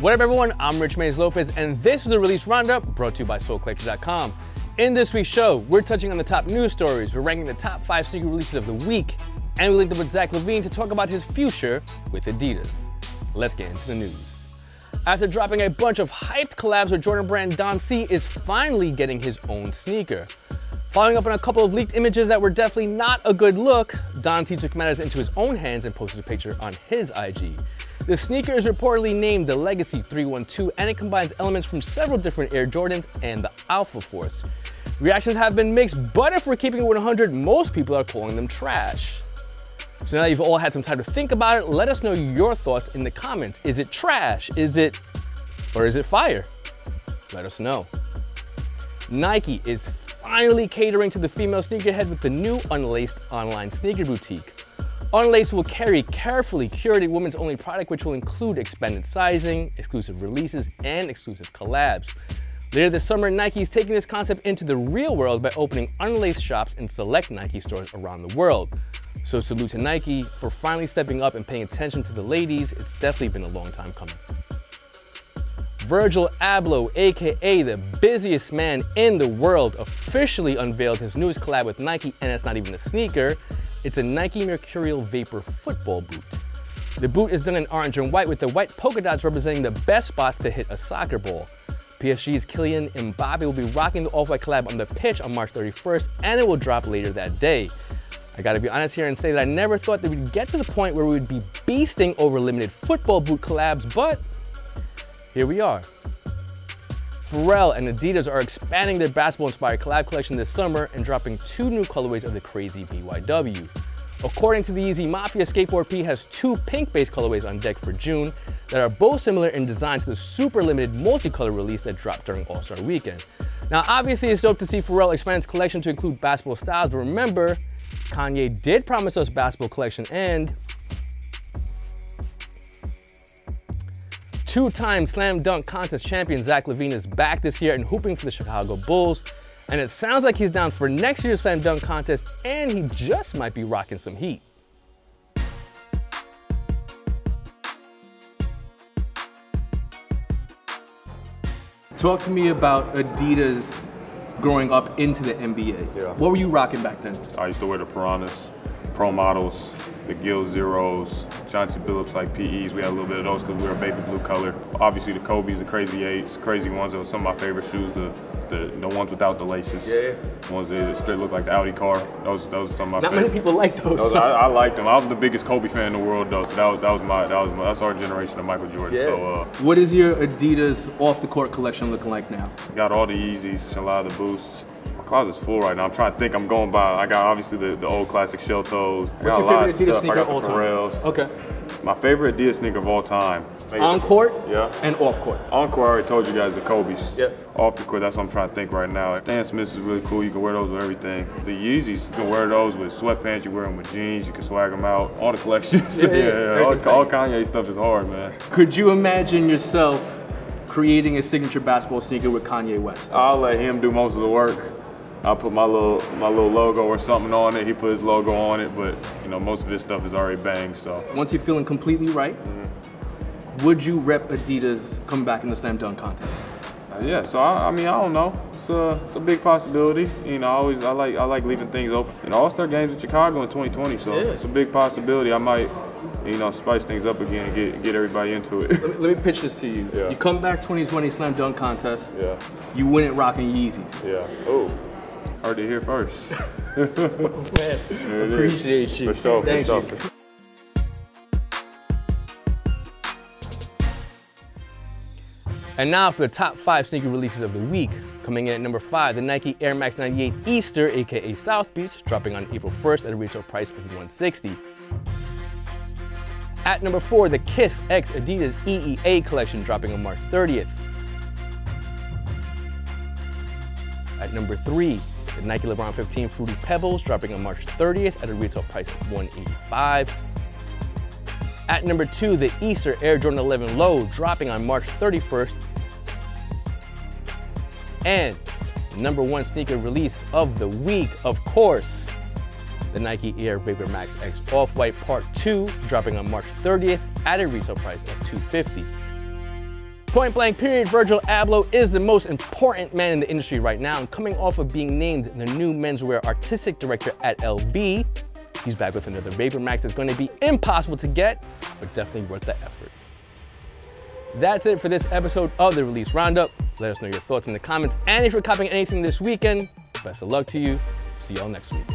What up everyone, I'm Rich Mays Lopez and this is the Release Roundup brought to you by SoulCollector.com. In this week's show, we're touching on the top news stories, we're ranking the top 5 sneaker releases of the week, and we linked up with Zach LaVine to talk about his future with Adidas. Let's get into the news. After dropping a bunch of hyped collabs with Jordan brand, Don C is finally getting his own sneaker. Following up on a couple of leaked images that were definitely not a good look, Don C took matters into his own hands and posted a picture on his IG. The sneaker is reportedly named the Legacy 312 and it combines elements from several different Air Jordans and the Alpha Force. Reactions have been mixed, but if we're keeping it 100, most people are calling them trash. So now that you've all had some time to think about it, let us know your thoughts in the comments. Is it trash? Is it fire? Let us know. Nike is finally catering to the female sneakerhead with the new Unlaced online sneaker boutique. Unlaced will carry carefully curated women's only product which will include expanded sizing, exclusive releases, and exclusive collabs. Later this summer, Nike is taking this concept into the real world by opening Unlaced shops in select Nike stores around the world. So salute to Nike for finally stepping up and paying attention to the ladies. It's definitely been a long time coming. Virgil Abloh, aka the busiest man in the world, officially unveiled his newest collab with Nike, and it's not even a sneaker. It's a Nike Mercurial Vapor football boot. The boot is done in orange and white with the white polka dots representing the best spots to hit a soccer ball. PSG's Kylian Mbappe will be rocking the off-white collab on the pitch on March 31st, and it will drop later that day. I gotta be honest here and say that I never thought that we'd get to the point where we would be beasting over limited football boot collabs, but here we are. Pharrell and Adidas are expanding their basketball-inspired collab collection this summer and dropping 2 new colorways of the crazy BYW. According to the Yeezy Mafia, Skateboard P has 2 pink-based colorways on deck for June that are both similar in design to the super limited multicolor release that dropped during All-Star Weekend. Now, obviously, it's dope to see Pharrell expand his collection to include basketball styles, but remember, Kanye did promise us basketball collection, and 2-time slam dunk contest champion Zach LaVine is back this year and hooping for the Chicago Bulls. And it sounds like he's down for next year's slam dunk contest, and he just might be rocking some heat. Talk to me about Adidas growing up into the NBA. Yeah. What were you rocking back then? I used to wear the Piranhas, Pro Models, the Gill Zeros, Chauncey Billups like PEs. We had a little bit of those because we were baby blue color. Obviously the Kobe's, the Crazy 8s, Crazy Ones. Those are some of my favorite shoes. The ones without the laces. Yeah. The ones that straight look like the Audi car. Those are some of my favorite. Not many people like those. I liked them. I was the biggest Kobe fan in the world though. So that's our generation of Michael Jordan. Yeah. So what is your Adidas off the court collection looking like now? Got all the Yeezys, a lot of the boosts. My closet's full right now. I'm trying to think. I'm going by. I got obviously the old classic shell toes. What's your favorite Adidas sneaker of all time? Pharrells. Okay. My favorite Adidas sneaker of all time. On court? Yeah. And off court? On court, I already told you guys the Kobe's. Yep. Off the court, that's what I'm trying to think right now. Stan Smiths is really cool. You can wear those with everything. The Yeezys, you can wear those with sweatpants. You wear them with jeans. You can swag them out. All the collections. Yeah. All Kanye stuff is hard, man. Could you imagine yourself creating a signature basketball sneaker with Kanye West? I'll let him do most of the work. I'll put my little logo or something on it. He put his logo on it, but you know most of his stuff is already banged. So once you're feeling completely right, would you rep Adidas coming back in the slam dunk contest? Yeah. So I mean I don't know. It's a big possibility. You know I like leaving things open. You know All-Star games in Chicago in 2020, so it's a big possibility. I might spice things up again and get everybody into it. Let me pitch this to you. Yeah. You come back 2020 slam dunk contest. Yeah. You win it rocking Yeezys. Yeah. Oh. Heard it here first. Man, appreciate you. For sure, Thank you. And now for the top 5 sneaker releases of the week. Coming in at number 5, the Nike Air Max 98 Easter, aka South Beach, dropping on April 1st at a retail price of $160. At number 4, the KITH X Adidas EEA collection, dropping on March 30th. At number 3, the Nike LeBron 15 Fruity Pebbles, dropping on March 30th at a retail price of $185. At number 2, the Easter Air Jordan 11 Low, dropping on March 31st. And the number 1 sneaker release of the week, of course, the Nike Air VaporMax X Off-White Part 2, dropping on March 30th at a retail price of $250. Point blank period, Virgil Abloh is the most important man in the industry right now, and coming off of being named the new menswear artistic director at LV, he's back with another VaporMax that's going to be impossible to get, but definitely worth the effort. That's it for this episode of the Release Roundup. Let us know your thoughts in the comments, and if you're copying anything this weekend, best of luck to you. See y'all next week.